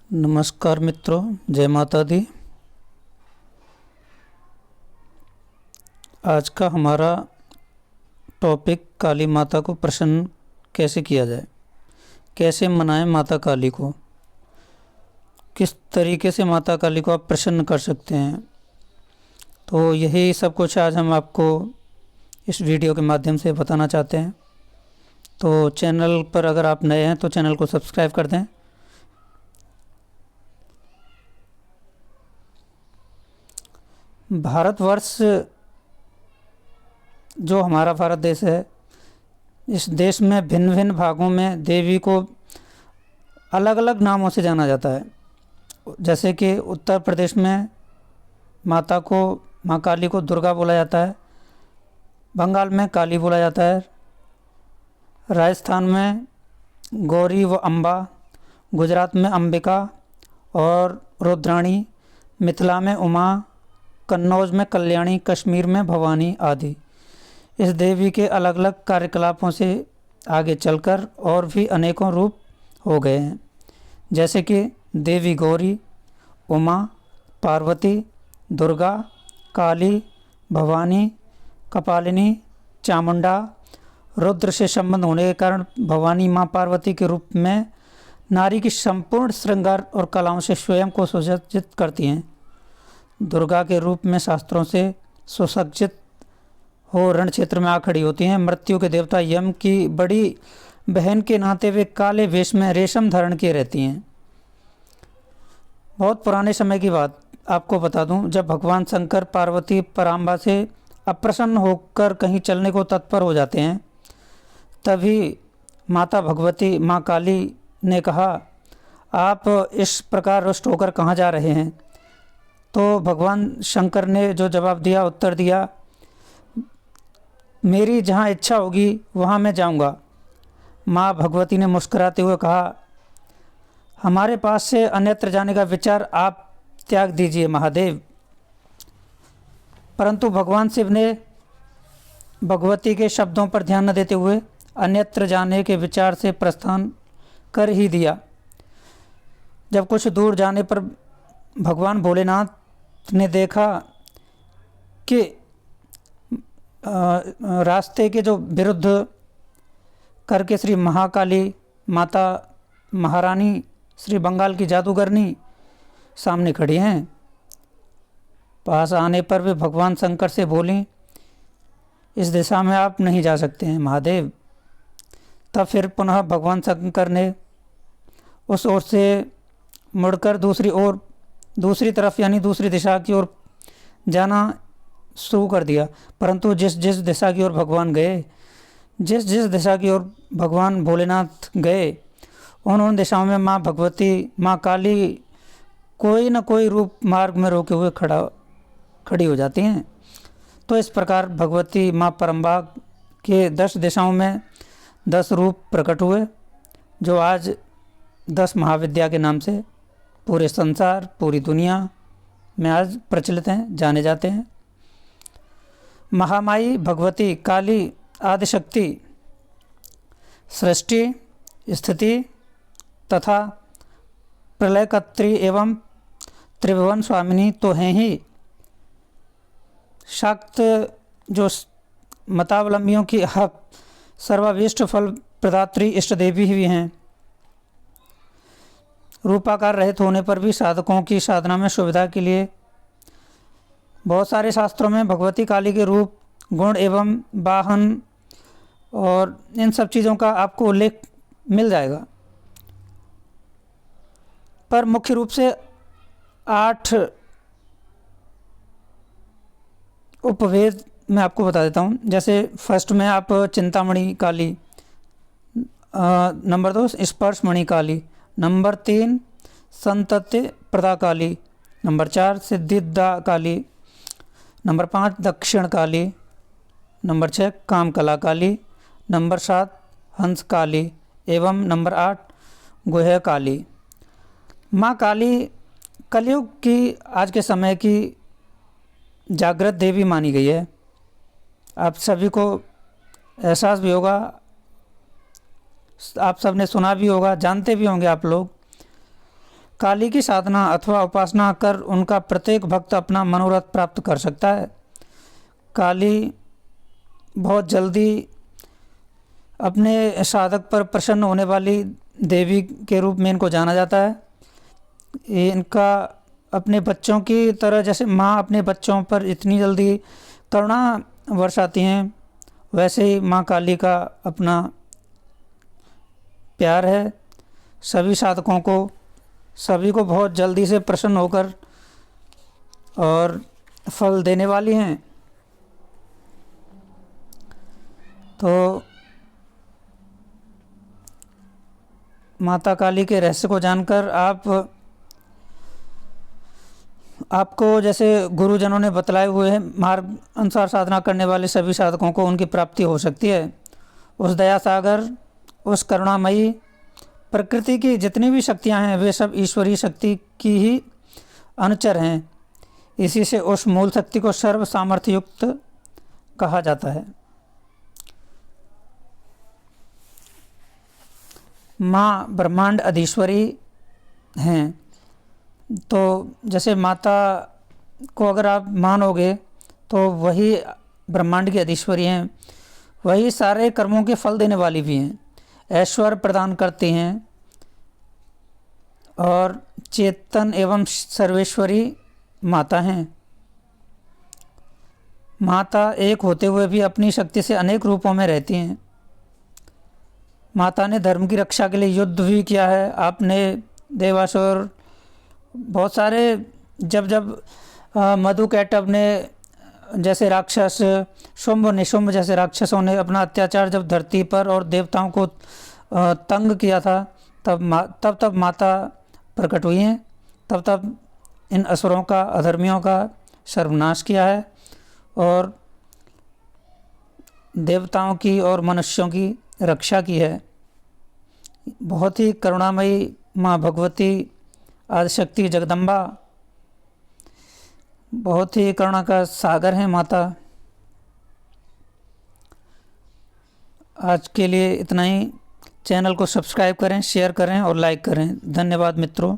नमस्कार मित्रों, जय माता दी। आज का हमारा टॉपिक काली माता को प्रसन्न कैसे किया जाए, कैसे मनाएं माता काली को, किस तरीके से माता काली को आप प्रसन्न कर सकते हैं। तो यही सब कुछ आज हम आपको इस वीडियो के माध्यम से बताना चाहते हैं। तो चैनल पर अगर आप नए हैं तो चैनल को सब्सक्राइब कर दें। भारतवर्ष जो हमारा भारत देश है, इस देश में भिन्न भिन्न भागों में देवी को अलग अलग नामों से जाना जाता है। जैसे कि उत्तर प्रदेश में माता को, माँ काली को दुर्गा बोला जाता है, बंगाल में काली बोला जाता है, राजस्थान में गौरी व अम्बा, गुजरात में अंबिका और रुद्राणी, मिथिला में उमा, कन्नौज में कल्याणी, कश्मीर में भवानी आदि। इस देवी के अलग अलग कार्यकलापों से आगे चलकर और भी अनेकों रूप हो गए हैं, जैसे कि देवी गौरी, उमा, पार्वती, दुर्गा, काली, भवानी, कपालिनी, चामुंडा। रुद्र से संबंध होने के कारण भवानी माँ पार्वती के रूप में नारी की संपूर्ण श्रृंगार और कलाओं से स्वयं को सुसज्जित करती हैं। दुर्गा के रूप में शास्त्रों से सुसज्जित हो रण क्षेत्र में आ खड़ी होती हैं। मृत्यु के देवता यम की बड़ी बहन के नाते वे काले वेश में रेशम धारण किए रहती हैं। बहुत पुराने समय की बात आपको बता दूं, जब भगवान शंकर पार्वती पराम्बा से अप्रसन्न होकर कहीं चलने को तत्पर हो जाते हैं, तभी माता भगवती माँ काली ने कहा, आप इस प्रकार रुष्ट होकर कहाँ जा रहे हैं। तो भगवान शंकर ने जो जवाब दिया, उत्तर दिया, मेरी जहाँ इच्छा होगी वहाँ मैं जाऊँगा। माँ भगवती ने मुस्कुराते हुए कहा, हमारे पास से अन्यत्र जाने का विचार आप त्याग दीजिए महादेव। परंतु भगवान शिव ने भगवती के शब्दों पर ध्यान न देते हुए अन्यत्र जाने के विचार से प्रस्थान कर ही दिया। जब कुछ दूर जाने पर भगवान भोलेनाथ ने देखा कि रास्ते के जो विरुद्ध करके श्री महाकाली माता महारानी श्री बंगाल की जादूगरनी सामने खड़ी हैं। पास आने पर वे भगवान शंकर से बोली, इस दिशा में आप नहीं जा सकते हैं महादेव। तब फिर पुनः भगवान शंकर ने उस ओर से मुड़कर दूसरी तरफ यानी दूसरी दिशा की ओर जाना शुरू कर दिया। परंतु जिस जिस दिशा की ओर भगवान गए, जिस जिस दिशा की ओर भगवान भोलेनाथ गए, उन दिशाओं में माँ भगवती माँ काली कोई न कोई रूप मार्ग में रोके हुए खड़ी हो जाती हैं। तो इस प्रकार भगवती माँ परम्बा के 10 दिशाओं में 10 रूप प्रकट हुए, जो आज 10 महाविद्या के नाम से पूरे संसार, पूरी दुनिया में आज प्रचलित हैं, जाने जाते हैं। महामाई भगवती काली आदिशक्ति सृष्टि, स्थिति तथा प्रलयकर्त्री एवं त्रिभुवन स्वामिनी तो हैं ही, शाक्त जो मतावलंबियों की सर्वाभीष्ट फल प्रदात्री इष्ट देवी भी हैं। रूपाकार रहित होने पर भी साधकों की साधना में सुविधा के लिए बहुत सारे शास्त्रों में भगवती काली के रूप, गुण एवं वाहन और इन सब चीज़ों का आपको उल्लेख मिल जाएगा। पर मुख्य रूप से 8 उपभेद मैं आपको बता देता हूँ। जैसे फर्स्ट में आप चिंतामणि काली, नंबर 2 स्पर्शमणि काली, नंबर 3 संतत्य प्रदा काली, नंबर 4 सिद्धिदा काली, नंबर 5 दक्षिण काली, नंबर 6 कामकला काली, नंबर 7 हंस काली एवं नंबर 8 गुह्य काली। माँ काली कलयुग की, आज के समय की जागृत देवी मानी गई है। आप सभी को एहसास भी होगा, आप सब ने सुना भी होगा, जानते भी होंगे आप लोग काली की साधना अथवा उपासना कर उनका प्रत्येक भक्त अपना मनोरथ प्राप्त कर सकता है। काली बहुत जल्दी अपने साधक पर प्रसन्न होने वाली देवी के रूप में इनको जाना जाता है। ये इनका अपने बच्चों की तरह, जैसे माँ अपने बच्चों पर इतनी जल्दी करुणा बरसाती हैं, वैसे ही माँ काली का अपना प्यार है सभी साधकों को, सभी को बहुत जल्दी से प्रसन्न होकर और फल देने वाली हैं। तो माता काली के रहस्य को जानकर आपको जैसे गुरुजनों ने बतलाए हुए हैं मार्ग अनुसार साधना करने वाले सभी साधकों को उनकी प्राप्ति हो सकती है। उस दया सागर, उस करुणामयी प्रकृति की जितनी भी शक्तियां हैं वे सब ईश्वरीय शक्ति की ही अनुचर हैं। इसी से उस मूल शक्ति को सर्व सामर्थ्य युक्त कहा जाता है। माँ ब्रह्मांड अधीश्वरी हैं। तो जैसे माता को अगर आप मानोगे तो वही ब्रह्मांड की अधीश्वरी हैं, वही सारे कर्मों के फल देने वाली भी हैं, ऐश्वर्य प्रदान करती हैं और चेतन एवं सर्वेश्वरी माता हैं। माता एक होते हुए भी अपनी शक्ति से अनेक रूपों में रहती हैं। माता ने धर्म की रक्षा के लिए युद्ध भी किया है। आपने देवासुर बहुत सारे जब मधुकैटभ ने जैसे राक्षस, शुंभ निशुंभ जैसे राक्षसों ने अपना अत्याचार जब धरती पर और देवताओं को तंग किया था, तब माता प्रकट हुई हैं, तब इन असुरों का, अधर्मियों का सर्वनाश किया है और देवताओं की और मनुष्यों की रक्षा की है। बहुत ही करुणामयी माँ भगवती आदिशक्ति जगदम्बा बहुत ही करुणा का सागर है माता। आज के लिए इतना ही। चैनल को सब्सक्राइब करें, शेयर करें और लाइक करें। धन्यवाद मित्रों।